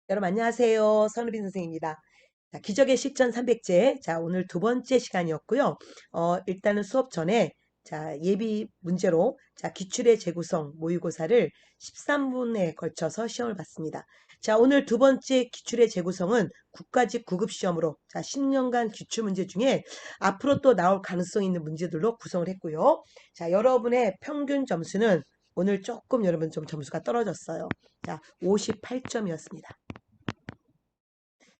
여러분 안녕하세요. 선우빈 선생입니다. 자, 기적의 실전 300제. 자, 오늘 두 번째 시간이었고요. 일단은 수업 전에 자, 예비 문제로 자, 기출의 재구성 모의고사를 13분에 걸쳐서 시험을 봤습니다. 자, 오늘 두 번째 기출의 재구성은 국가직 구급 시험으로 자, 10년간 기출 문제 중에 앞으로 또 나올 가능성 있는 문제들로 구성을 했고요. 자, 여러분의 평균 점수는 오늘 조금 여러분 좀 점수가 떨어졌어요. 자, 58점이었습니다.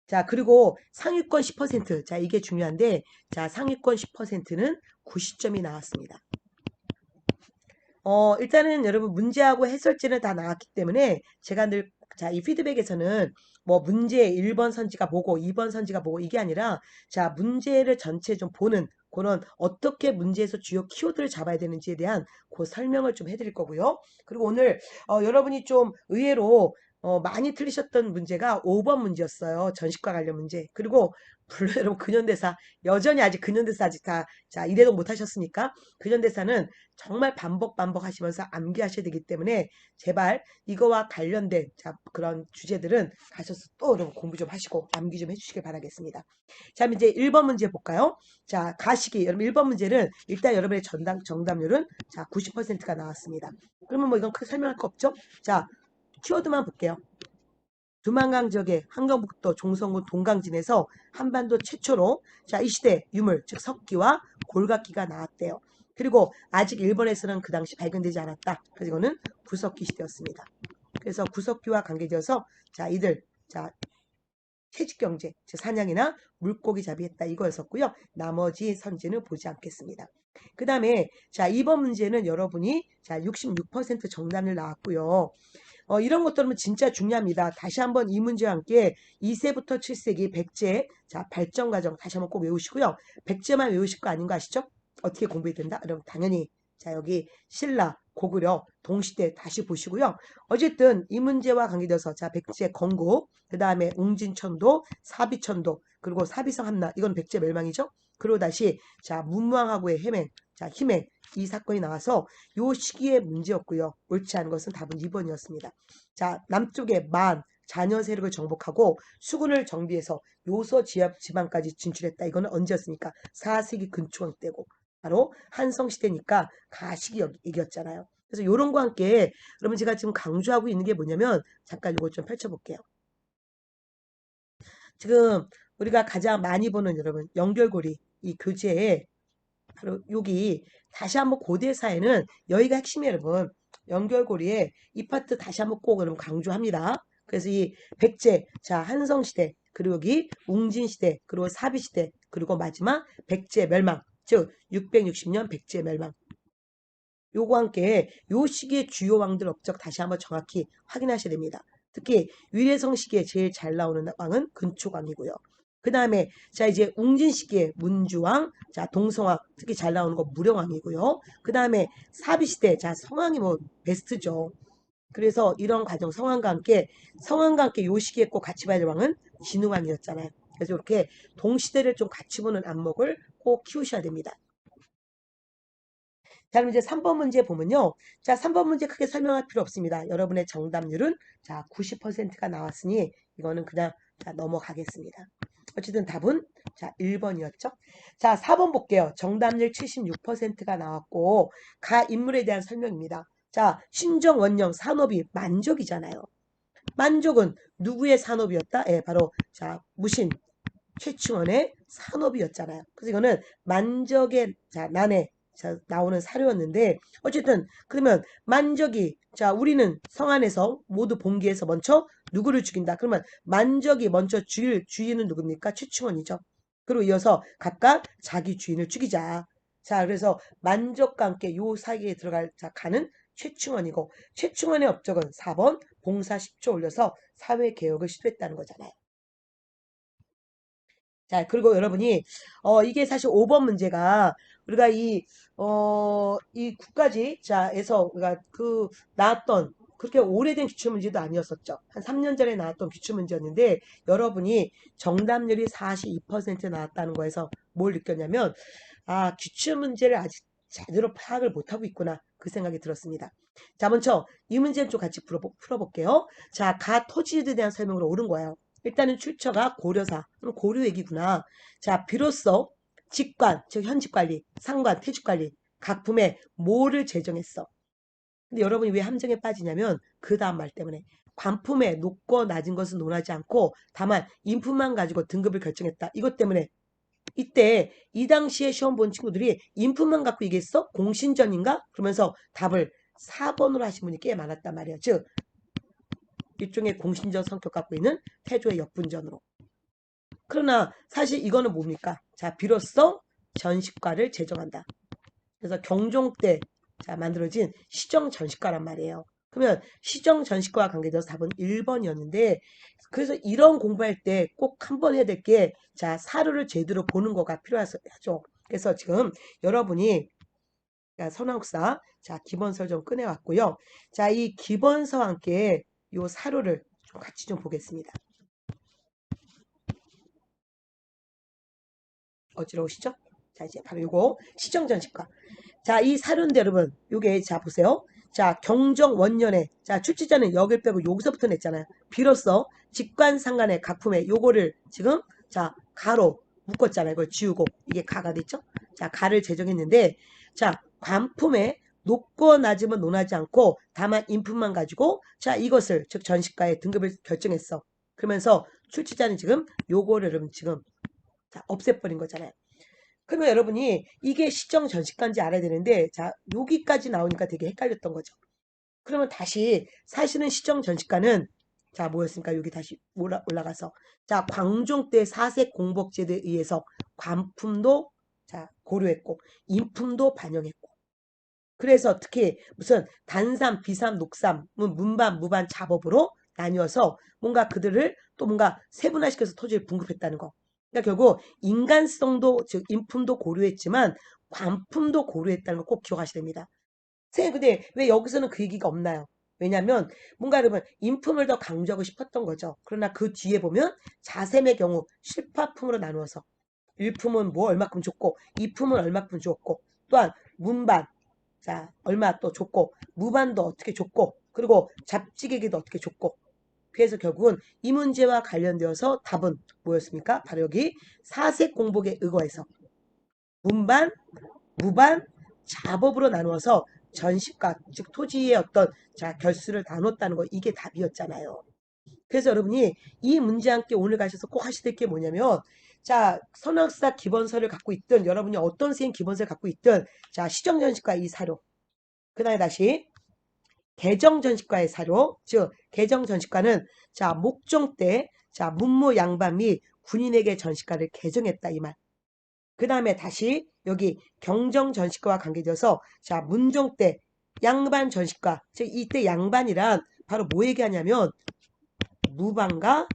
자, 그리고 상위권 10%. 자, 이게 중요한데, 자, 상위권 10%는 90점이 나왔습니다. 일단은 여러분 문제하고 해설지는 다 나왔기 때문에 제가 늘, 자, 이 피드백에서는 뭐 문제 1번 선지가 뭐고 2번 선지가 뭐고 이게 아니라 자, 문제를 전체 좀 보는 그런 어떻게 문제에서 주요 키워드를 잡아야 되는지에 대한 그 설명을 좀 해드릴 거고요. 그리고 오늘 여러분이 좀 의외로 많이 틀리셨던 문제가 5번 문제였어요. 전식과 관련 문제. 그리고 물론 여러분 근현대사 여전히 아직 근현대사 아직 다 자, 이래도 못 하셨으니까 근현대사는 정말 반복하시면서 암기하셔야 되기 때문에 제발 이거와 관련된 자, 그런 주제들은 가셔서 또 여러분 공부 좀 하시고 암기 좀 해주시길 바라겠습니다. 자, 이제 1번 문제 볼까요? 자, 가시기. 여러분 1번 문제는 일단 여러분의 정답률은 자, 90%가 나왔습니다. 그러면 뭐 이건 크게 설명할 거 없죠? 자, 키워드만 볼게요. 두만강 지역의 한경북도 종성군 동강진에서 한반도 최초로 자, 이 시대 유물 즉 석기와 골각기가 나왔대요. 그리고 아직 일본에서는 그 당시 발견되지 않았다. 그래서 이거는 구석기 시대였습니다. 그래서 구석기와 관계되어서 자, 이들 자, 채집경제, 즉 사냥이나 물고기 잡이했다 이거였었고요. 나머지 선지는 보지 않겠습니다. 그 다음에 자, 2번 문제는 여러분이 자, 66% 정답률 나왔고요. 이런 것들은 진짜 중요합니다. 다시 한번 이 문제와 함께 2세부터 7세기 백제 자, 발전 과정 다시 한번 꼭 외우시고요. 백제만 외우실 거 아닌 거 아시죠? 어떻게 공부해야 된다? 여러분 당연히 자, 여기 신라, 고구려, 동시대 다시 보시고요. 어쨌든 이 문제와 관계돼서 자, 백제 건국, 그 다음에 웅진천도, 사비천도, 그리고 사비성 함락, 이건 백제 멸망이죠. 그리고 다시 자, 문무왕하고의 해맹, 자, 희맹 이 사건이 나와서 요 시기의 문제였고요. 옳지 않은 것은 답은 2번이었습니다. 자, 남쪽의 만, 잔여 세력을 정복하고 수군을 정비해서 요소 지방까지 진출했다. 이거는 언제였습니까? 4세기 근초강 때고 바로 한성시대니까 가시기 이겼잖아요. 그래서 요런 거 함께 여러분 제가 지금 강조하고 있는 게 뭐냐면 잠깐 이거 좀 펼쳐볼게요. 지금 우리가 가장 많이 보는 여러분 연결고리 이 교재에 바로 여기 다시 한번 고대사에는 여기가 핵심이에요 여러분. 연결고리에 이 파트 다시 한번 꼭 여러분 강조합니다. 그래서 이 백제 자 한성시대 그리고 여기 웅진시대 그리고 사비시대 그리고 마지막 백제 멸망 즉 660년 백제 멸망 요거 함께 요 시기의 주요 왕들 업적 다시 한번 정확히 확인하셔야 됩니다. 특히 위례성 시기에 제일 잘 나오는 왕은 근초광이고요. 그 다음에 자 이제 웅진 시기에 문주왕, 자 동성왕 특히 잘 나오는 거 무령왕이고요. 그 다음에 사비시대 자 성왕이 뭐 베스트죠. 그래서 이런 과정 성왕과 함께 요 시기에 꼭 같이 봐야 될 왕은 진흥왕이었잖아요. 그래서 이렇게 동시대를 좀 같이 보는 안목을 꼭 키우셔야 됩니다. 자, 그럼 이제 3번 문제 보면요. 자, 3번 문제 크게 설명할 필요 없습니다. 여러분의 정답률은 자, 90%가 나왔으니 이거는 그냥 자, 넘어가겠습니다. 어쨌든 답은 자, 1번이었죠. 자, 4번 볼게요. 정답률 76%가 나왔고 가 인물에 대한 설명입니다. 자, 신정 원령 산업이 만족이잖아요. 만족은 누구의 산업이었다? 예, 바로 자, 무신 최충원의 산업이었잖아요. 그래서 이거는 만적의 자, 난에 자, 나오는 사료였는데 어쨌든 그러면 만적이 자 우리는 성 안에서 모두 봉기해서 먼저 누구를 죽인다. 그러면 만적이 먼저 죽일 주인은 누굽니까? 최충원이죠. 그리고 이어서 각각 자기 주인을 죽이자. 자 그래서 만적과 함께 요 사이에 들어갈 자 가는 최충원이고 최충원의 업적은 4번 봉사 10조 올려서 사회개혁을 시도했다는 거잖아요. 자, 그리고 여러분이, 이게 사실 5번 문제가, 우리가 이 국가지, 자에서, 우리가 나왔던, 그렇게 오래된 기출문제도 아니었었죠. 한 3년 전에 나왔던 기출문제였는데, 여러분이 정답률이 42% 나왔다는 거에서 뭘 느꼈냐면, 아, 기출문제를 아직 제대로 파악을 못하고 있구나. 그 생각이 들었습니다. 자, 먼저 이 문제는 좀 같이 풀어볼게요. 자, 가 토지에 대한 설명으로 옳은 거예요. 일단은 출처가 고려사, 그럼 고려 얘기구나. 자, 비로소 직관, 즉 현직관리, 상관, 퇴직관리, 각품에 뭐를 제정했어. 근데 여러분이 왜 함정에 빠지냐면 그 다음 말 때문에 관품에 높고 낮은 것은 논하지 않고 다만 인품만 가지고 등급을 결정했다. 이것 때문에 이때 이 당시에 시험 본 친구들이 인품만 갖고 얘기했어? 공신전인가? 그러면서 답을 4번으로 하신 분이 꽤 많았단 말이에요. 즉 일종의 공신전 성격 갖고 있는 태조의 역분전으로. 그러나 사실 이거는 뭡니까? 자, 비로소 전식과를 제정한다. 그래서 경종 때 자, 만들어진 시정 전식과란 말이에요. 그러면 시정 전식과와 관계돼서 답은 1번이었는데 그래서 이런 공부할 때 꼭 한 번 해야 될 게 자, 사료를 제대로 보는 거가 필요하죠. 그래서 지금 여러분이 선화국사 자, 기본서 좀 꺼내왔고요. 자, 이 기본서와 함께 요 사료를 좀 같이 좀 보겠습니다. 어지러우시죠? 자, 이제 바로 요거 시정전식과. 자, 이 사료인데 여러분, 요게 자 보세요. 자, 경정 원년에 자, 출제자는 여길 빼고 여기서부터 냈잖아요. 비로소 직관상간의 각품에 요거를 지금 자, 가로 묶었잖아요. 이걸 지우고 이게 가가 됐죠? 자, 가를 제정했는데 자, 관품에 높고 낮음은 논하지 않고 다만 인품만 가지고 자, 이것을 즉 전시가의 등급을 결정했어. 그러면서 출제자는 지금 요거를 여러분 지금 자, 없애버린 거잖아요. 그러면 여러분이 이게 시정 전시가인지 알아야 되는데 자 여기까지 나오니까 되게 헷갈렸던 거죠. 그러면 다시 사실은 시정 전시가는 자 뭐였습니까? 여기 다시 올라가서 자 광종 때 사색 공복제도에 의해서 관품도 자 고려했고 인품도 반영했고 그래서 특히 무슨 단삼, 비삼, 녹삼, 문반, 무반, 자법으로 나뉘어서 뭔가 그들을 또 뭔가 세분화시켜서 토지를 분급했다는 거. 그러니까 결국 인간성도 즉 인품도 고려했지만 관품도 고려했다는 거 꼭 기억하셔야 됩니다. 선생님 근데 왜 여기서는 그 얘기가 없나요? 왜냐하면 뭔가 여러분 인품을 더 강조하고 싶었던 거죠. 그러나 그 뒤에 보면 자셈의 경우 실파품으로 나누어서 일품은 뭐 얼마큼 줬고 이품은 얼마큼 줬고 또한 문반 자 얼마 또 줬고 무반도 어떻게 줬고 그리고 잡지계기도 어떻게 줬고 그래서 결국은 이 문제와 관련되어서 답은 뭐였습니까? 바로 여기 사색 공복에 의거해서 문반, 무반, 자법으로 나누어서 전시가 즉 토지의 어떤 자 결수를 나눴다는 거 이게 답이었잖아요. 그래서 여러분이 이 문제와 함께 오늘 가셔서 꼭 하셔야 될 게 뭐냐면 자 선학사 기본서를 갖고 있든 여러분이 어떤 선생님 기본서를 갖고 있든 자 시정전시과 이 사료 그 다음에 다시 개정전시과의 사료 즉 개정전시과는 자 목종 때 자 문무 양반 및 군인에게 전시과를 개정했다 이 말. 그 다음에 다시 여기 경정전시과와 관계되어서 자 문종 때 양반 전시과 즉 이때 양반이란 바로 뭐 얘기하냐면 무반과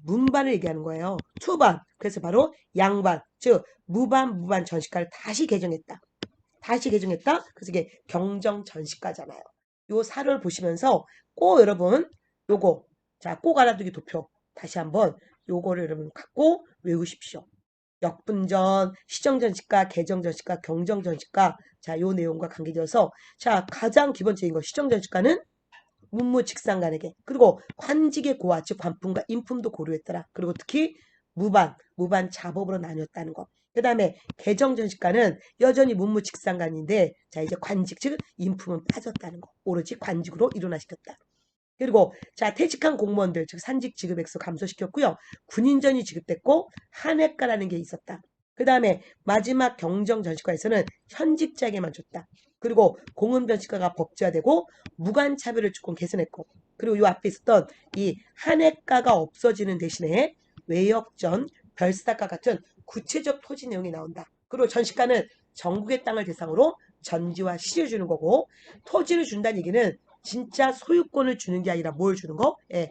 문반을 얘기하는 거예요. 투반 그래서 바로 양반 즉 무반 무반 전시과를 다시 개정했다. 다시 개정했다. 그래서 이게 경정 전시과잖아요. 요 사료를 보시면서 꼭 여러분 요거 자 꼭 알아두기 도표 다시 한번 요거를 여러분 갖고 외우십시오. 역분전, 시정전시과, 개정전시과, 경정전시과 자 요 내용과 관계되어서 자 가장 기본적인 거 시정전시과는 문무직상간에게 그리고 관직의 고와 즉 관품과 인품도 고려했더라. 그리고 특히 무반 자법으로 나뉘었다는 거. 그 다음에 개정전시과는 여전히 문무직상간인데 자 이제 관직 즉 인품은 빠졌다는 거. 오로지 관직으로 일원화시켰다. 그리고 자 퇴직한 공무원들 즉 산직 지급액수 감소시켰고요. 군인전이 지급됐고 한해가라는 게 있었다. 그 다음에 마지막 경정전시과에서는 현직자에게만 줬다. 그리고 공음전시과가 법제화되고 무관차별을 조금 개선했고 그리고 이 앞에 있었던 이 한해가가 없어지는 대신에 외역전, 별사과 같은 구체적 토지 내용이 나온다. 그리고 전시과는 전국의 땅을 대상으로 전지와 시를 주는 거고 토지를 준다는 얘기는 진짜 소유권을 주는 게 아니라 뭘 주는 거? 예,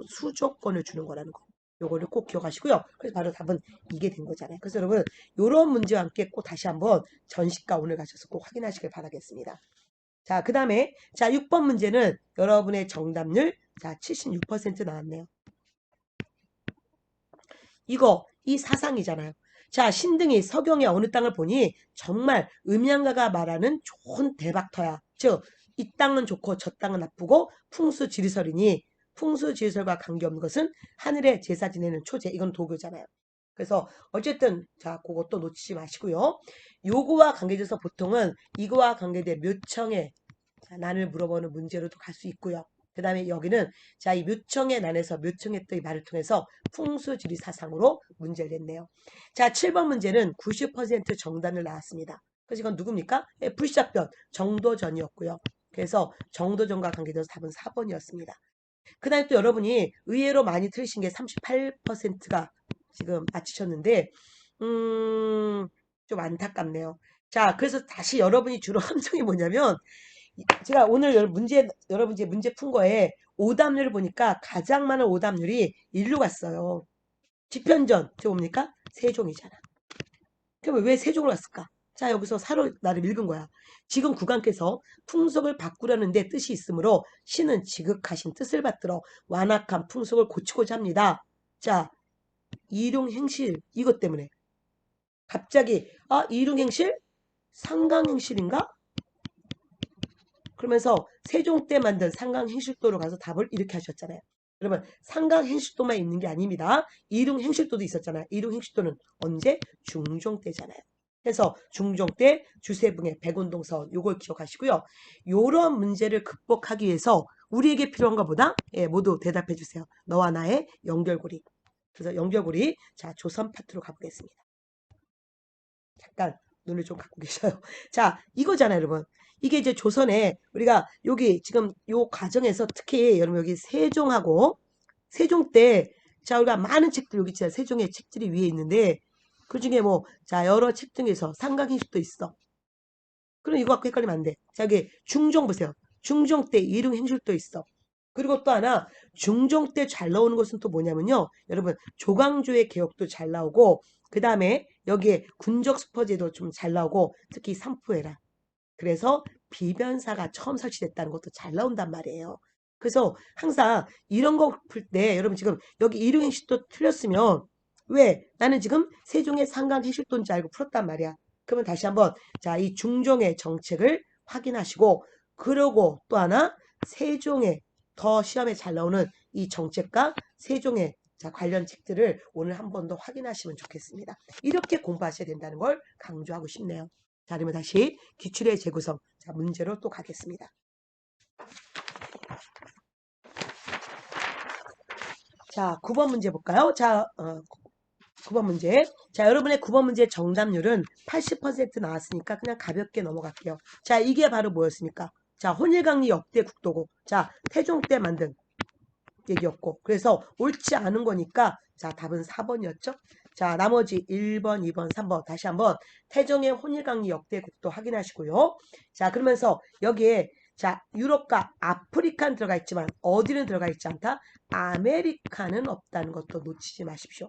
수조권을 주는 거라는 거. 요거를 꼭 기억하시고요. 그래서 바로 답은 이게 된 거잖아요. 그래서 여러분 요런 문제와 함께 꼭 다시 한번 전시과 오늘 가셔서 꼭 확인하시길 바라겠습니다. 자, 그 다음에 자 6번 문제는 여러분의 정답률 자 76% 나왔네요. 이거 이 사상이잖아요. 자 신등이 서경의 어느 땅을 보니 정말 음양가가 말하는 좋은 대박터야. 즉 이 땅은 좋고 저 땅은 나쁘고 풍수지리설이니 풍수지리설과 관계없는 것은 하늘의 제사 지내는 초제. 이건 도교잖아요. 그래서 어쨌든 자 그것도 놓치지 마시고요. 요거와 관계돼서 보통은 이거와 관계된 묘청의 난을 물어보는 문제로도 갈 수 있고요. 그 다음에 여기는 자 이 묘청의 난에서 묘청의 뜻의 말을 통해서 풍수지리 사상으로 문제를 냈네요. 자 7번 문제는 90% 정답을 나왔습니다. 그래서 이건 누굽니까? 불샤변 정도전이었고요. 그래서 정도전과 관계돼서 답은 4번이었습니다. 그 다음에 또 여러분이 의외로 많이 틀리신 게 38%가 지금 맞히셨는데 좀 안타깝네요. 자 그래서 다시 여러분이 주로 함정이 뭐냐면 제가 오늘 여러분 이제 문제 푼 거에 오답률을 보니까 가장 많은 오답률이 일로 갔어요. 지편전 저 뭡니까? 세종이잖아. 그럼 왜 세종을 갔을까? 자 여기서 사로 나를 읽은 거야. 지금 국왕께서 풍속을 바꾸려는 데 뜻이 있으므로 신은 지극하신 뜻을 받들어 완악한 풍속을 고치고자 합니다. 자 이룡행실 이것 때문에 갑자기 이룡행실? 상강행실인가? 그러면서 세종 때 만든 상강행실도로 가서 답을 이렇게 하셨잖아요. 여러분 상강행실도만 있는 게 아닙니다. 이릉행실도도 있었잖아요. 이릉행실도는 언제? 중종 때잖아요. 그래서 중종 때 주세붕의 백운동선 요걸 기억하시고요. 요런 문제를 극복하기 위해서 우리에게 필요한 것보다 모두 대답해 주세요. 너와 나의 연결고리. 그래서 연결고리 자 조선 파트로 가보겠습니다. 잠깐 눈을 좀 감고 계셔요. 자 이거잖아요 여러분. 이게 이제 조선에 우리가 여기 지금 요 과정에서 특히 여러분 여기 세종하고 세종 때 자 우리가 많은 책들 여기 진짜 세종의 책들이 위에 있는데 그 중에 뭐 자 여러 책 중에서 상강행식도 있어. 그럼 이거 갖고 헷갈리면 안 돼. 자 여기 중종 보세요. 중종 때 이릉행실도 있어. 그리고 또 하나 중종 때 잘 나오는 것은 또 뭐냐면요. 여러분 조광조의 개혁도 잘 나오고 그 다음에 여기에 군적 수퍼제도 좀 잘 나오고 특히 삼푸에라. 그래서 비변사가 처음 설치됐다는 것도 잘 나온단 말이에요. 그래서 항상 이런 거 풀 때 여러분 지금 여기 일용행실도 틀렸으면 왜 나는 지금 세종의 상강행실도인지 알고 풀었단 말이야. 그러면 다시 한번 자 이 중종의 정책을 확인하시고 그러고 또 하나 세종의 더 시험에 잘 나오는 이 정책과 세종의 자 관련 책들을 오늘 한 번 더 확인하시면 좋겠습니다. 이렇게 공부하셔야 된다는 걸 강조하고 싶네요. 자, 그러면 다시 기출의 재구성. 자, 문제로 또 가겠습니다. 자, 9번 문제 볼까요? 자, 9번 문제. 자, 여러분의 9번 문제 정답률은 80% 나왔으니까 그냥 가볍게 넘어갈게요. 자, 이게 바로 뭐였습니까? 자, 혼일강리 역대 국도고. 자, 태종 때 만든 얘기였고. 그래서 옳지 않은 거니까 자, 답은 4번이었죠? 자, 나머지 1번, 2번, 3번 다시 한번 태종의 혼일강리 역대 국도 확인하시고요. 자, 그러면서 여기에 자, 유럽과 아프리카는 들어가 있지만 어디는 들어가 있지 않다? 아메리카는 없다는 것도 놓치지 마십시오.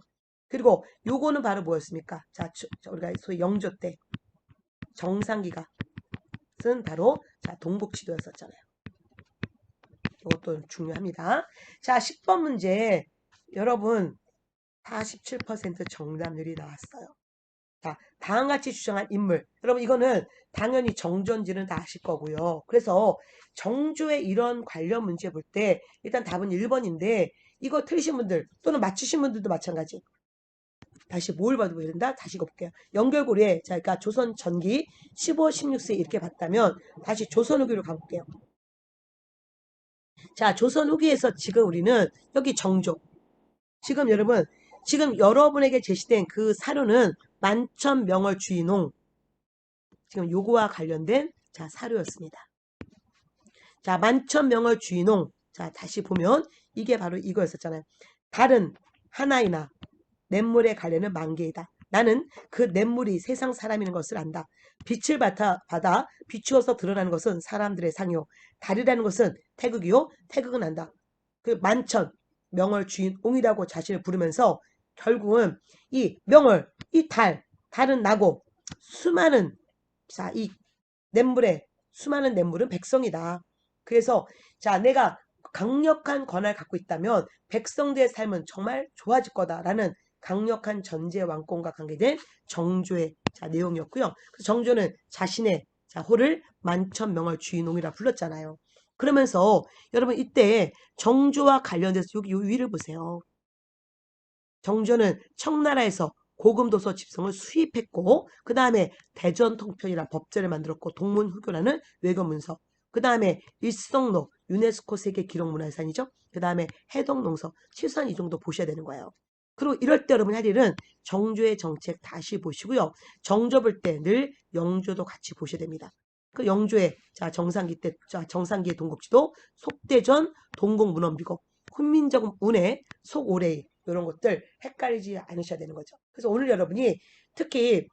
그리고 요거는 바로 뭐였습니까? 자, 우리가 소위 영조 때 정상기가 쓴 바로 자, 동북지도였었잖아요. 이것도 중요합니다. 자, 10번 문제 여러분 47% 정답률이 나왔어요. 자, 다음같이 주장한 인물. 여러분 이거는 당연히 정전지는 다 아실 거고요. 그래서 정조의 이런 관련 문제 볼 때 일단 답은 1번인데 이거 틀리신 분들 또는 맞추신 분들도 마찬가지. 다시 뭘 봐도 된다? 다시 읽어볼게요. 연결고리에 자, 그러니까 조선 전기 15, 16세 이렇게 봤다면 다시 조선 후기로 가볼게요. 자, 조선 후기에서 지금 우리는 여기 정조. 지금 여러분 지금 여러분에게 제시된 그 사료는 만천명월 주인홍 지금 요거와 관련된 자 사료였습니다. 자 만천명월 주인홍 자 다시 보면 이게 바로 이거였었잖아요. 달은 하나이나 냇물의 관련은 만개이다. 나는 그 냇물이 세상 사람이는 것을 안다. 빛을 받아 비추어서 드러나는 것은 사람들의 상이요. 달이라는 것은 태극이요. 태극은 안다. 그 만천 명월 주인옹이라고 자신을 부르면서 결국은 이 명월, 이 달은 나고 수많은 자, 이 냇물에 수많은 냇물은 백성이다. 그래서 자, 내가 강력한 권한을 갖고 있다면 백성들의 삶은 정말 좋아질 거다라는 강력한 전제 왕권과 관계된 정조의 자, 내용이었고요. 그래서 정조는 자신의 자, 호를 만천명을 주인공이라 불렀잖아요. 그러면서 여러분 이때 정조와 관련돼서 여기 요 위를 보세요. 정조는 청나라에서 고금도서 집성을 수입했고 그 다음에 대전통편이라는 법제를 만들었고 동문후교라는 외교문서 그 다음에 일성록 유네스코 세계기록문화유산이죠. 그 다음에 해동농서 치수산 이 정도 보셔야 되는 거예요. 그리고 이럴 때 여러분 할 일은 정조의 정책 다시 보시고요. 정조 볼 때 늘 영조도 같이 보셔야 됩니다. 그 영조의 자 정상기 때 자 정상기의 동국지도 속대전 동국문헌비고 훈민정 운해 속오레이 이런 것들 헷갈리지 않으셔야 되는 거죠. 그래서 오늘 여러분이 특히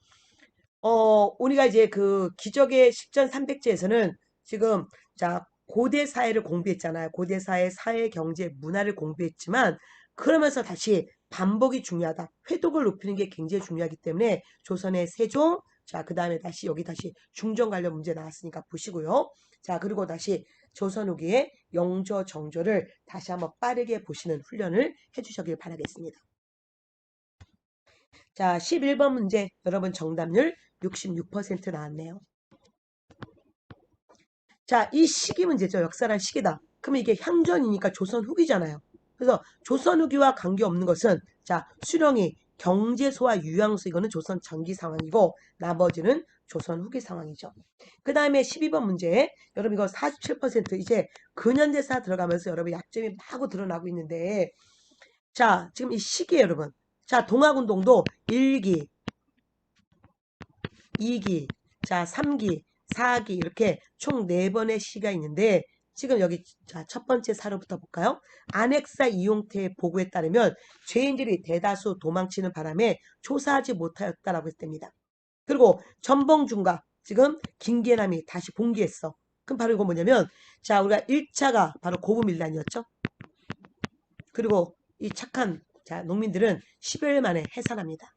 우리가 이제 그 기적의 식전 300제에서는 지금 자 고대 사회를 공부했잖아요. 고대 사회, 사회, 경제, 문화를 공부했지만 그러면서 다시 반복이 중요하다. 회독을 높이는 게 굉장히 중요하기 때문에 조선의 세종, 자 그다음에 다시 여기 다시 중종 관련 문제 나왔으니까 보시고요. 자 그리고 다시 조선 후기의 영조, 정조를 다시 한번 빠르게 보시는 훈련을 해주시길 바라겠습니다. 자 11번 문제 여러분 정답률 66% 나왔네요. 자, 이 시기 문제죠. 역사란 시기다. 그러면 이게 향전이니까 조선 후기잖아요. 그래서 조선 후기와 관계없는 것은 자, 수령이 경제소와 유양소 이거는 조선 전기 상황이고 나머지는 조선 후기 상황이죠. 그 다음에 12번 문제 여러분 이거 47% 이제 근현대사 들어가면서 여러분 약점이 마구 드러나고 있는데 자, 지금 이 시기에 여러분 자, 동학운동도 1기, 2기, 자, 3기, 4기 이렇게 총 4번의 시가 있는데 지금 여기 자, 첫 번째 사료부터 볼까요? 안핵사 이용태의 보고에 따르면 죄인들이 대다수 도망치는 바람에 조사하지 못하였다라고 했답니다. 그리고 전봉준과 지금 김계남이 다시 봉기했어. 그럼 바로 이거 뭐냐면 자 우리가 1차가 바로 고구밀란이었죠. 그리고 이 착한 자 농민들은 10여일 만에 해산합니다.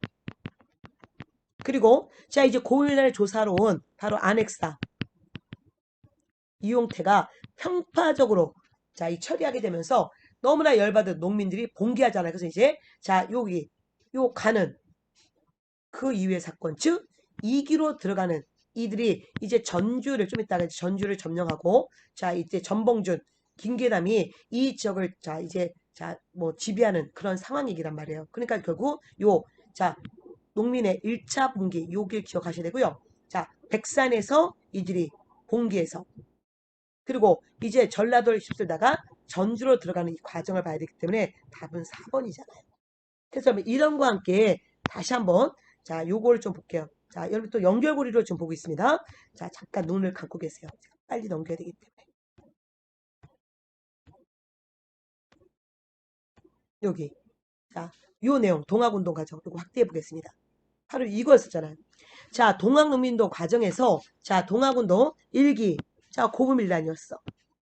그리고 자 이제 고일날 조사로 온 바로 안핵사 이용태가 편파적으로 자 이 처리하게 되면서 너무나 열받은 농민들이 봉기하잖아요. 그래서 이제 자 여기 요 가는 그 이후의 사건 즉 2기로 들어가는 이들이 이제 전주를 좀 이따가 전주를 점령하고 자 이제 전봉준 김계남이 이 지역을 자 이제 자 뭐 지배하는 그런 상황이란 말이에요. 그러니까 결국 요 자 농민의 1차 봉기 요길 기억하셔야 되고요. 자 백산에서 이들이 봉기해서 그리고 이제 전라도를 휩쓸다가 전주로 들어가는 이 과정을 봐야 되기 때문에 답은 4번이잖아요. 그래서 이런 거와 함께 다시 한번 자 요거를 좀 볼게요. 자 여러분 또 연결고리로 좀 보고 있습니다. 자 잠깐 눈을 감고 계세요. 빨리 넘겨야 되기 때문에 여기 자 요 내용 동학운동 과정 이거 확대해 보겠습니다. 바로 이거였었잖아요. 자 동학농민동 과정에서 자 동학운동 1기 자 고부밀란이었어.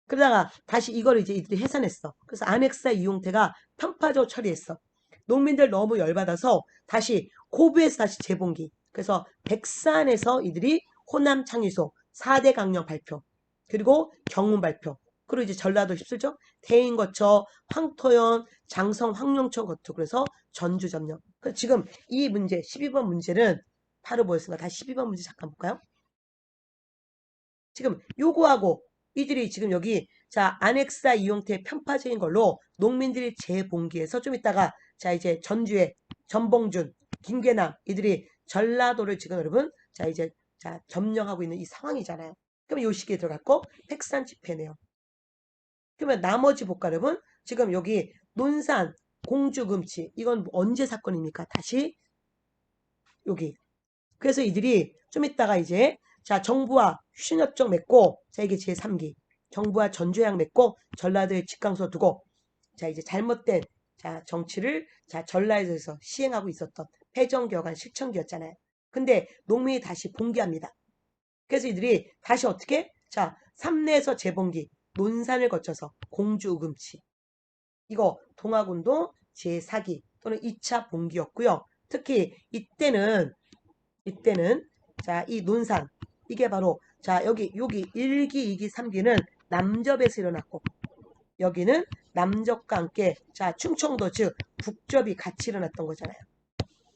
그러다가 다시 이걸 이제 이들이 해산했어. 그래서 안핵사 이용태가 편파적으로 처리했어. 농민들 너무 열받아서 다시 고부에서 다시 재봉기. 그래서 백산에서 이들이 호남 창의소 4대 강령 발표. 그리고 경문 발표. 그리고 이제 전라도 휩쓸죠. 대인 거쳐, 황토현, 장성, 황룡천 거쳐. 그래서 전주 점령. 지금 이 문제 12번 문제는 바로 뭐였습니까? 다시 12번 문제 잠깐 볼까요? 지금 요거하고 이들이 지금 여기 자 안핵사 이용태 편파적인 걸로 농민들이 재봉기해서 좀 이따가 자 이제 전주에 전봉준 김계남 이들이 전라도를 지금 여러분 자 이제 자 점령하고 있는 이 상황이잖아요. 그러면 요 시기에 들어갔고 백산 집회네요. 그러면 나머지 볼까 여러분 지금 여기 논산 공주금치 이건 언제 사건입니까? 다시 여기 그래서 이들이 좀 이따가 이제 자 정부와 휴신협정 맺고 자 이게 제3기 정부와 전조약 맺고 전라도에 직강소 두고 자 이제 잘못된 자 정치를 자 전라도에서 시행하고 있었던 패정기어간 실천기였잖아요. 근데 농민이 다시 봉기합니다. 그래서 이들이 다시 어떻게 자 삼내에서 재봉기 논산을 거쳐서 공주우금치 이거 동학운동 제4기 또는 2차 봉기였고요. 특히 이때는 자, 이 논산 이게 바로 자, 여기 1기, 2기, 3기는 남접에서 일어났고 여기는 남접과 함께 자, 충청도 즉 북접이 같이 일어났던 거잖아요.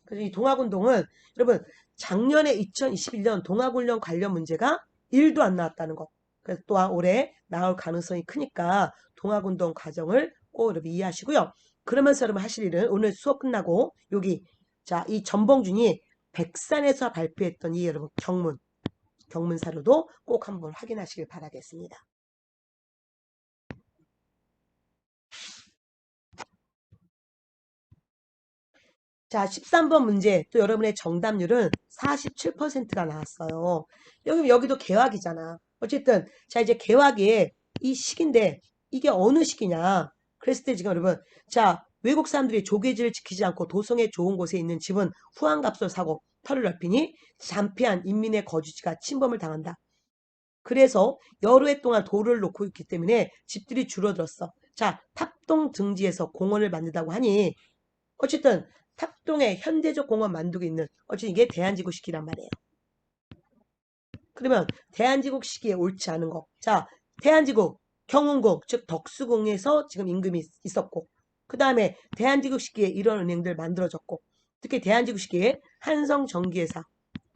그래서 이 동학운동은 여러분 작년에 2021년 동학훈련 관련 문제가 1도 안 나왔다는 거. 그래서 또한 올해 나올 가능성이 크니까 동학운동 과정을 꼭 여러분 이해하시고요. 그러면서 여러분 하실 일은 오늘 수업 끝나고 여기 자, 이 전봉준이 백산에서 발표했던 이 여러분 경문 사료도 꼭 한번 확인하시길 바라겠습니다. 자, 13번 문제 또 여러분의 정답률은 47%가 나왔어요. 여기도 개화기잖아. 어쨌든 자 이제 개화기에 이 시기인데 이게 어느 시기냐. 그랬을 때 지금 여러분 자 외국 사람들이 조계지를 지키지 않고 도성에 좋은 곳에 있는 집은 후한갑소를 사고 터를 넓히니 잠피한 인민의 거주지가 침범을 당한다. 그래서 여러 해 동안 돌을 놓고 있기 때문에 집들이 줄어들었어. 자, 탑동 등지에서 공원을 만든다고 하니 어쨌든 탑동에 현대적 공원 만들고 있는 어쨌든 이게 대한지구 시기란 말이에요. 그러면 대한지국 시기에 옳지 않은 거. 자, 대한지국 경운궁 즉 덕수궁에서 지금 임금이 있었고 그 다음에 대한지국 시기에 이런 은행들 만들어졌고 특히 대한지국 시기에 한성정기회사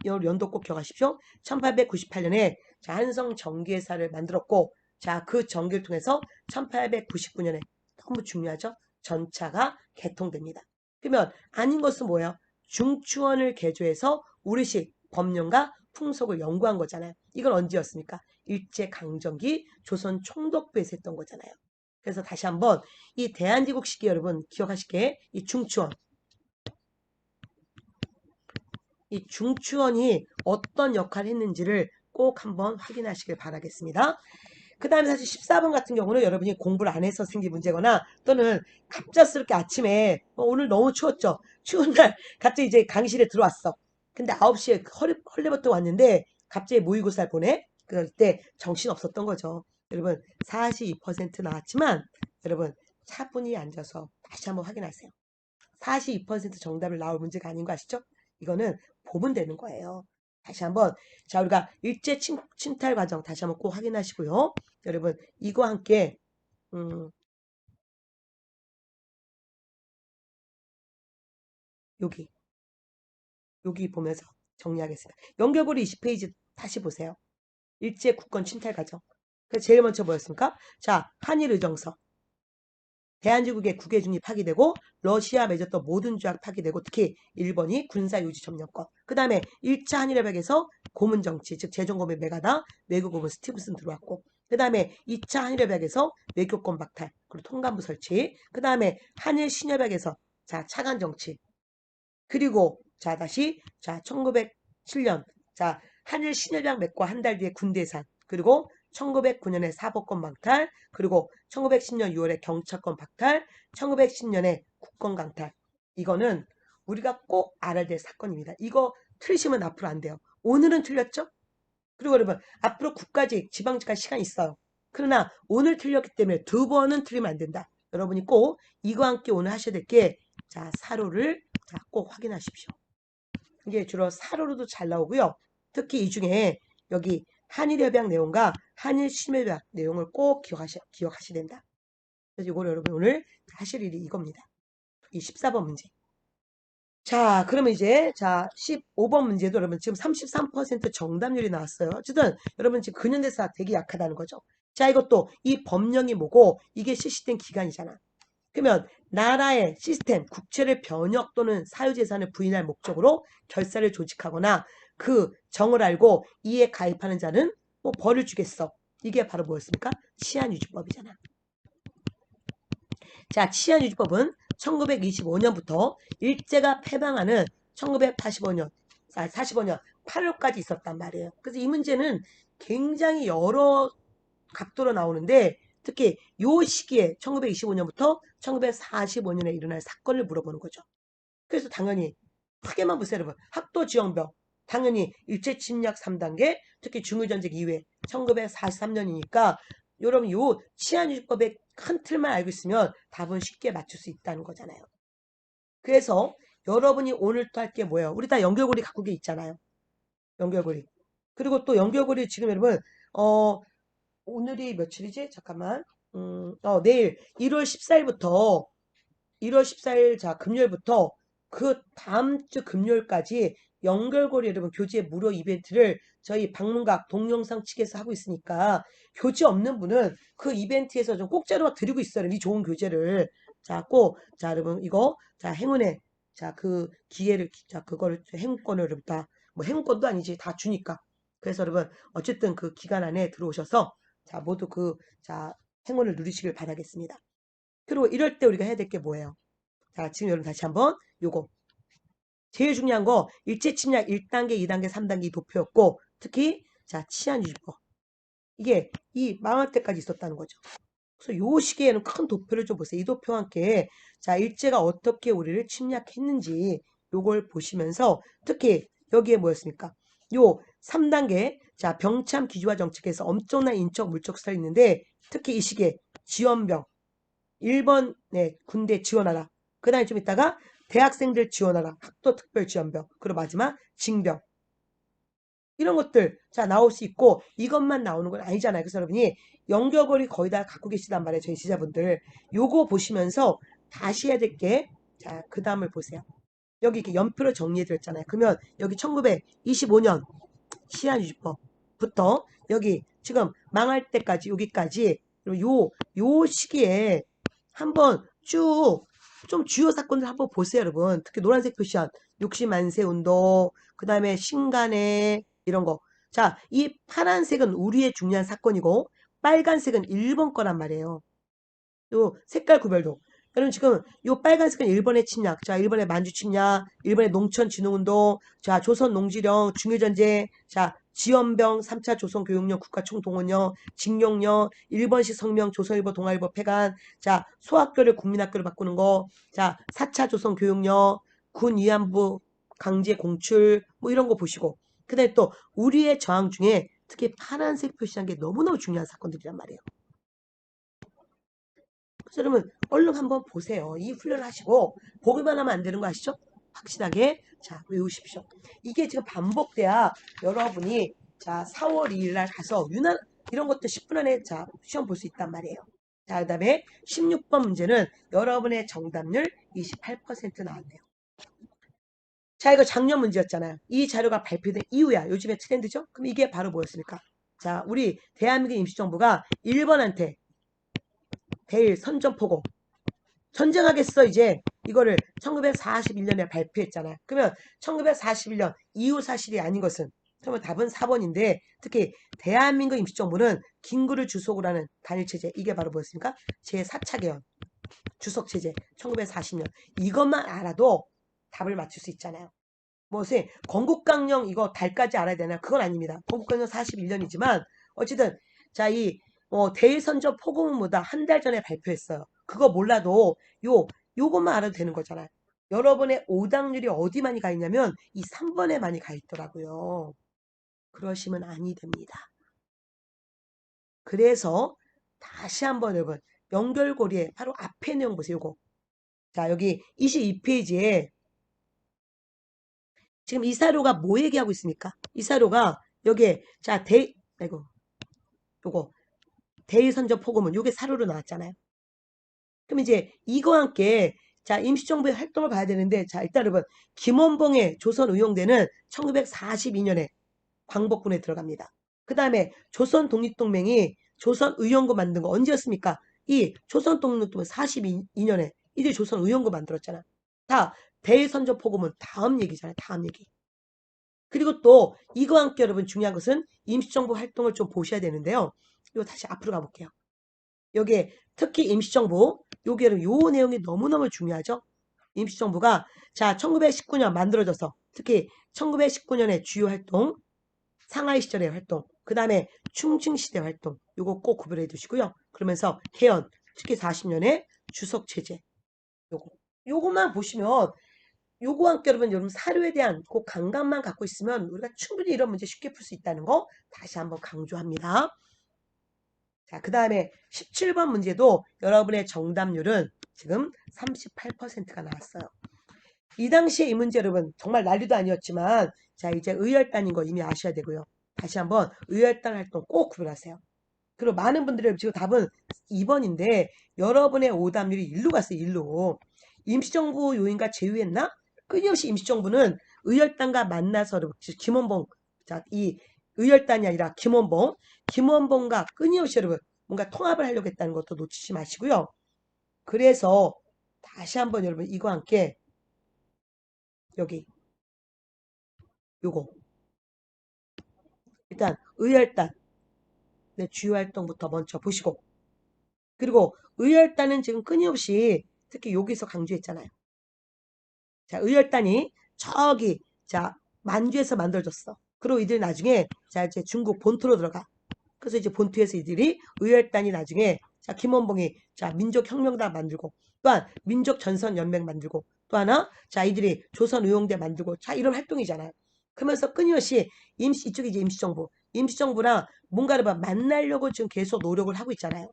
연도 꼭 기억하십시오. 1898년에 자, 한성정기회사를 만들었고 자, 그 전기를 통해서 1899년에 너무 중요하죠. 전차가 개통됩니다. 그러면 아닌 것은 뭐예요? 중추원을 개조해서 우리식 법령과 풍속을 연구한 거잖아요. 이건 언제였습니까? 일제강점기 조선 총독부에서 했던 거잖아요. 그래서 다시 한번 이 대한제국 시기 여러분 기억하시게 이 중추원이 어떤 역할을 했는지를 꼭 한번 확인하시길 바라겠습니다. 그 다음에 사실 14번 같은 경우는 여러분이 공부를 안 해서 생긴 문제거나 또는 갑작스럽게 아침에 오늘 너무 추웠죠. 추운 날 갑자기 이제 강의실에 들어왔어. 근데 9시에 헐레버터 왔는데 갑자기 모의고사를 보내? 그럴 때 정신 없었던 거죠. 여러분 42% 나왔지만 여러분 차분히 앉아서 다시 한번 확인하세요. 42% 정답을 나올 문제가 아닌 거 아시죠? 이거는 보면 되는 거예요. 다시 한번 자 우리가 일제 침탈 과정 다시 한번 꼭 확인하시고요. 여러분 이거 함께 음, 여기 보면서 정리하겠습니다. 연결고리 20페이지 다시 보세요. 일제 국권 침탈 과정. 그 제일 먼저 뭐였습니까? 자 한일의정서 대한제국의 국외중립 파기되고 러시아 맺었던 모든 조약 파기되고 특히 일본이 군사유지 점령권. 그 다음에 1차 한일협약에서 고문정치 즉 재정고문 메가다 외교고문 스티븐슨 들어왔고 그 다음에 2차 한일협약에서 외교권 박탈 그리고 통감부 설치 그 다음에 한일 신협약에서 자 차관정치 그리고 자 다시 자 1907년 자 한일 신협약 맺고 한 달 뒤에 군대산 그리고 1909년에 사법권 박탈 그리고 1910년 6월에 경찰권 박탈 1910년에 국권 강탈 이거는 우리가 꼭 알아야 될 사건입니다. 이거 틀리시면 앞으로 안 돼요. 오늘은 틀렸죠? 그리고 여러분 앞으로 국가직 지방직까지 시간이 있어요. 그러나 오늘 틀렸기 때문에 두 번은 틀리면 안 된다. 여러분이 꼭 이거 함께 오늘 하셔야 될 게 자 사료를 자, 꼭 확인하십시오. 이게 주로 사료로도 잘 나오고요. 특히 이 중에 여기 한일협약 내용과 한일신협약 내용을 꼭 기억하셔야 된다. 그래서 이걸 여러분 오늘 하실 일이 이겁니다. 이 14번 문제. 자, 그러면 이제 자 15번 문제도 여러분 지금 33% 정답률이 나왔어요. 어쨌든 여러분 지금 근현대사 되게 약하다는 거죠. 자, 이것도 이 법령이 뭐고 이게 실시된 기간이잖아. 그러면 나라의 시스템, 국채를 변역 또는 사유재산을 부인할 목적으로 결사를 조직하거나 그 정을 알고 이에 가입하는 자는 뭐 벌을 주겠어. 이게 바로 뭐였습니까? 치안유지법이잖아. 자, 치안유지법은 1925년부터 일제가 패방하는 1985년, 45년 8월까지 있었단 말이에요. 그래서 이 문제는 굉장히 여러 각도로 나오는데 특히 요 시기에 1925년부터 1945년에 일어날 사건을 물어보는 거죠. 그래서 당연히 크게만 보세요, 여러분. 학도지원병. 당연히 일제침략 3단계, 특히 중일전쟁 이후에 1943년이니까 여러분 요 치안유지법의 큰 틀만 알고 있으면 답은 쉽게 맞출 수 있다는 거잖아요. 그래서 여러분이 오늘 또 할 게 뭐예요? 우리 다 연결고리 갖고 게 있잖아요. 연결고리. 그리고 또 연결고리 지금 여러분 오늘이 며칠이지? 잠깐만. 내일 1월 14일부터 1월 14일 자 금요일부터 그 다음 주 금요일까지 연결고리 여러분 교재 무료 이벤트를 저희 방문각 동영상 측에서 하고 있으니까 교재 없는 분은 그 이벤트에서 좀 공짜로 막 드리고 있어요. 이 좋은 교재를. 자, 꼭, 자, 여러분, 이거, 자, 행운의, 자, 그 기회를, 자, 그거를, 행운권을 여러분 다, 뭐 행운권도 아니지, 다 주니까. 그래서 여러분, 어쨌든 그 기간 안에 들어오셔서, 자, 모두 그, 자, 행운을 누리시길 바라겠습니다. 그리고 이럴 때 우리가 해야 될 게 뭐예요? 자, 지금 여러분 다시 한번 요거. 제일 중요한 거 일제 침략 1단계, 2단계, 3단계 도표였고 특히 자 치안유지법 이게 이 망할 때까지 있었다는 거죠. 그래서 요 시기에는 큰 도표를 좀 보세요. 이 도표와 함께 자 일제가 어떻게 우리를 침략했는지 요걸 보시면서 특히 여기에 뭐였습니까? 요 3단계 자 병참 기조화 정책에서 엄청난 인적 물적 수사를 있는데 특히 이 시기에 지원병 일본 네, 군대 지원하라. 그 다음에 좀 있다가 대학생들 지원하라. 학도 특별 지원병. 그리고 마지막 징병. 이런 것들 자 나올 수 있고 이것만 나오는 건 아니잖아요. 그래서 여러분이 연결고리 거의 다 갖고 계시단 말이에요. 저희 지자분들. 요거 보시면서 다시 해야 될 게 자, 그 다음을 보세요. 여기 이렇게 연표로 정리해 드렸잖아요. 그러면 여기 1925년 시한유지법부터 여기 지금 망할 때까지 여기까지 요 시기에 한번 쭉 좀 주요 사건들 한번 보세요, 여러분. 특히 노란색 표시한 60만세 운동, 그 다음에 신간의 이런 거. 자, 이 파란색은 우리의 중요한 사건이고 빨간색은 일본 거란 말이에요. 요 색깔 구별도. 여러분 지금 요 빨간색은 일본의 침략, 자 일본의 만주 침략, 일본의 농촌진흥운동, 자 조선 농지령, 중일전쟁, 자 지원병, 3차 조선교육령, 국가총동원령, 징용령, 일본식 성명, 조선일보, 동아일보 폐간, 자 소학교를 국민학교로 바꾸는 거, 자 4차 조선교육령, 군 위안부 강제 공출, 뭐 이런 거 보시고, 그다음에 또 우리의 저항 중에 특히 파란색 표시한 게 너무너무 중요한 사건들이란 말이에요. 그래서 여러분 얼른 한번 보세요. 이 훈련을 하시고 보기만 하면 안 되는 거 아시죠? 확실하게 자 외우십시오. 이게 지금 반복돼야 여러분이 자 4월 2일 날 가서 유난 이런 것도 10분 안에 자 시험 볼 수 있단 말이에요. 자 그다음에 16번 문제는 여러분의 정답률 28% 나왔네요. 자 이거 작년 문제였잖아요. 이 자료가 발표된 이후야. 요즘에 트렌드죠? 그럼 이게 바로 뭐였습니까? 자 우리 대한민국 임시정부가 일본한테 대일 선전포고 전쟁하겠어 이제 이거를 1941년에 발표했잖아요. 그러면 1941년 이후 사실이 아닌 것은 그러면 답은 4번인데 특히 대한민국 임시정부는 김구를 주석으로 하는 단일체제 이게 바로 뭐였습니까? 제4차 개헌 주석체제 1940년 이것만 알아도 답을 맞출 수 있잖아요. 무슨 건국강령 이거 달까지 알아야 되나? 그건 아닙니다. 건국강령 41년이지만 어쨌든 자이 대일선전 포고문보다 한 달 전에 발표했어요. 그거 몰라도 요것만 알아도 되는 거잖아요. 여러분의 오답률이 어디 많이 가 있냐면 이 3번에 많이 가 있더라고요. 그러시면 아니 됩니다. 그래서 다시 한번 여러분 연결고리에 바로 앞에 내용 보세요. 요거. 자 여기 22페이지에 지금 이사료가 뭐 얘기하고 있습니까? 이사료가 여기에 자 아이고 요거 대일선전 포고문 요게 사료로 나왔잖아요. 그럼 이제 이거와 함께 자 임시정부의 활동을 봐야 되는데 자 일단 여러분 김원봉의 조선의용대는 1942년에 광복군에 들어갑니다. 그 다음에 조선독립동맹이 조선의용고 만든 거 언제였습니까? 이 조선독립동맹 42년에 이들 조선의용고 만들었잖아. 다 대일선전포고문 다음 얘기잖아요. 다음 얘기. 그리고 또 이거와 함께 여러분 중요한 것은 임시정부 활동을 좀 보셔야 되는데요. 이거 다시 앞으로 가볼게요. 여기에 특히 임시정부 여기에는 요 내용이 너무너무 중요하죠. 임시정부가 자 1919년 만들어져서 특히 1919년의 주요 활동 상하이 시절의 활동 그 다음에 충칭시대 활동 요거 꼭 구별해 두시고요. 그러면서 개헌 특히 40년의 주석체제 요거만 보시면 요거와 함께 여러분 사료에 대한 그 감각만 갖고 있으면 우리가 충분히 이런 문제 쉽게 풀 수 있다는 거 다시 한번 강조합니다. 자, 그 다음에 17번 문제도 여러분의 정답률은 지금 38%가 나왔어요. 이 당시에 이 문제 여러분 정말 난리도 아니었지만 자 이제 의열단인 거 이미 아셔야 되고요. 다시 한번 의열단 활동 꼭 구별하세요. 그리고 많은 분들이 지금 답은 2번인데 여러분의 오답률이 1로 갔어요. 1로. 임시정부 요인과 제휴했나? 끊임없이 임시정부는 의열단과 만나서 여러분, 김원봉, 자, 이 의열단이 아니라 김원봉과 끊임없이 여러분, 뭔가 통합을 하려고 했다는 것도 놓치지 마시고요. 그래서 다시 한번 여러분, 이거 함께 여기 요거 일단 의열단 주요 활동부터 먼저 보시고, 그리고 의열단은 지금 끊임없이 특히 여기서 강조했잖아요. 자, 의열단이 저기 자 만주에서 만들어졌어. 그리고 이들 나중에 자 이제 중국 본토로 들어가. 그래서 이제 본토에서 이들이 의열단이 나중에 자 김원봉이 자 민족혁명당 만들고, 또한 민족전선연맹 만들고, 또 하나 자 이들이 조선의용대 만들고, 자 이런 활동이잖아요. 그러면서 끊임없이 이쪽이 이제 임시정부랑 뭔가를 만나려고 지금 계속 노력을 하고 있잖아요.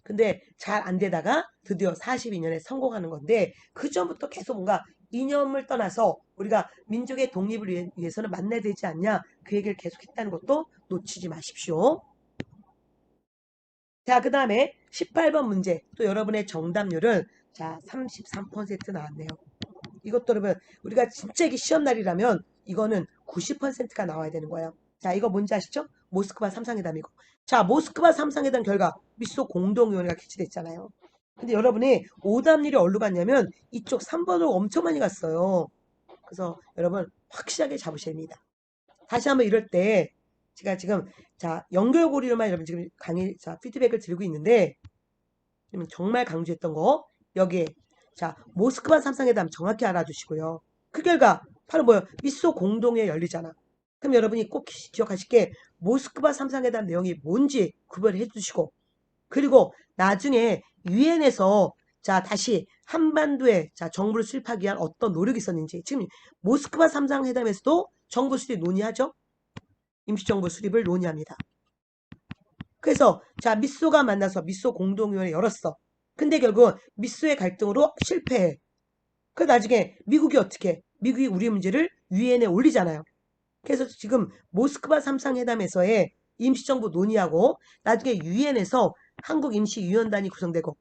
근데 잘 안 되다가 드디어 42년에 성공하는 건데, 그 전부터 계속 뭔가 이념을 떠나서 우리가 민족의 독립을 위해서는 만나야 되지 않냐, 그 얘기를 계속 했다는 것도 놓치지 마십시오. 자, 그 다음에 18번 문제, 또 여러분의 정답률은 자 33% 나왔네요. 이것도 여러분, 우리가 진짜 이게 시험날이라면 이거는 90%가 나와야 되는 거예요. 자, 이거 뭔지 아시죠? 모스크바 3상회담이고. 자, 모스크바 3상회담 결과 미소 공동위원회가 개최됐잖아요. 근데 여러분이 오답률이 어디로 갔냐면 이쪽 3번으로 엄청 많이 갔어요. 그래서 여러분 확실하게 잡으셔야 됩니다. 다시 한번 이럴 때 제가 지금 자 연결고리로만 여러분 지금 강의 자 피드백을 드리고 있는데, 정말 강조했던 거 여기에 자 모스크바 3상회담 정확히 알아주시고요. 그 결과 바로 뭐예요? 미소 공동회의 열리잖아. 그럼 여러분이 꼭 기억하실 게 모스크바 3상회담 내용이 뭔지 구별해 주시고, 그리고 나중에 유엔에서 자 다시 한반도에 자 정부를 수립하기 위한 어떤 노력이 있었는지, 지금 모스크바 3상회담에서도 정부 수립 논의하죠. 임시정부 수립을 논의합니다. 그래서 자 미소가 만나서 미소 공동위원회 열었어. 근데 결국 미소의 갈등으로 실패해. 그 나중에 미국이 어떻게 해? 미국이 우리 문제를 유엔에 올리잖아요. 그래서 지금 모스크바 3상회담에서의 임시정부 논의하고 나중에 유엔에서 한국 임시위원단이 구성되고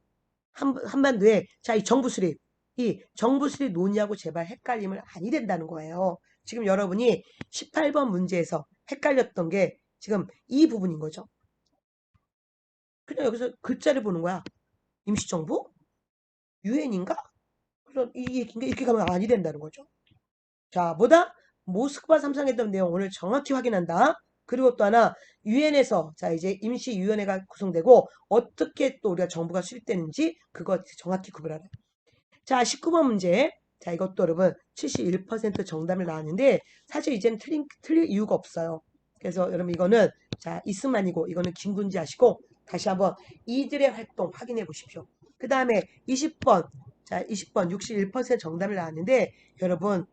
한반도에 자 이 정부 수립, 이 정부 수립 논의하고 제발 헷갈림을 아니 된다는 거예요. 지금 여러분이 18번 문제에서 헷갈렸던 게 지금 이 부분인 거죠. 그냥 여기서 글자를 보는 거야. 임시정부? 유엔인가? 그래서 이렇게 가면 아니 된다는 거죠. 자, 뭐다? 모스크바 3상회담 내용 오늘 정확히 확인한다. 그리고 또 하나 유엔에서 자 이제 임시위원회가 구성되고 어떻게 또 우리가 정부가 수립되는지 그거 정확히 구별하라. 자, 19번 문제. 자, 이것도 여러분 71% 정답을 나왔는데 사실 이제는 틀릴 이유가 없어요. 그래서 여러분 이거는 자 있음 아니고 이거는 김군지 하시고 다시 한번 이들의 활동 확인해 보십시오. 그 다음에 20번 자 20번 61% 정답을 나왔는데 여러분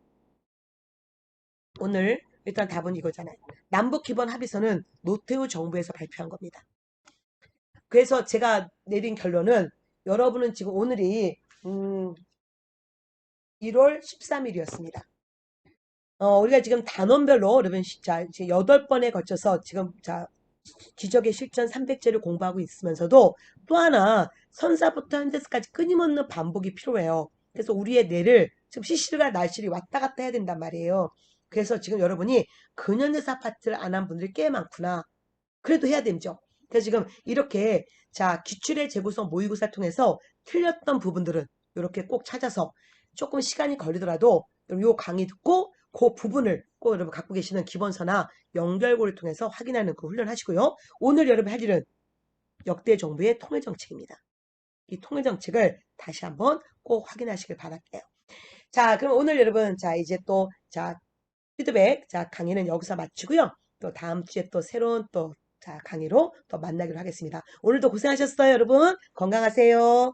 오늘 일단 답은 이거잖아요. 남북 기본 합의서는 노태우 정부에서 발표한 겁니다. 그래서 제가 내린 결론은 여러분은 지금 오늘이 1월 13일이었습니다. 우리가 지금 단원별로 여러분 자 이제 8번에 걸쳐서 지금 자 기적의 실전 300제를 공부하고 있으면서도 또 하나 선사부터 현재까지 끊임없는 반복이 필요해요. 그래서 우리의 뇌를 지금 시실과 날실이 왔다 갔다 해야 된단 말이에요. 그래서 지금 여러분이 근현대사 파트를 안 한 분들이 꽤 많구나. 그래도 해야 되죠. 그래서 지금 이렇게 자 기출의 재구성 모의고사를 통해서 틀렸던 부분들은 이렇게 꼭 찾아서 조금 시간이 걸리더라도 요 강의 듣고 그 부분을 꼭 여러분 갖고 계시는 기본서나 연결고를 통해서 확인하는 그 훈련 하시고요. 오늘 여러분 할 일은 역대 정부의 통일정책입니다. 이 통일정책을 다시 한번 꼭 확인하시길 바랄게요. 자, 그럼 오늘 여러분 자 이제 또 자 피드백 자 강의는 여기서 마치고요. 또 다음 주에 또 새로운 또 자 강의로 또 만나기로 하겠습니다. 오늘도 고생하셨어요, 여러분. 건강하세요.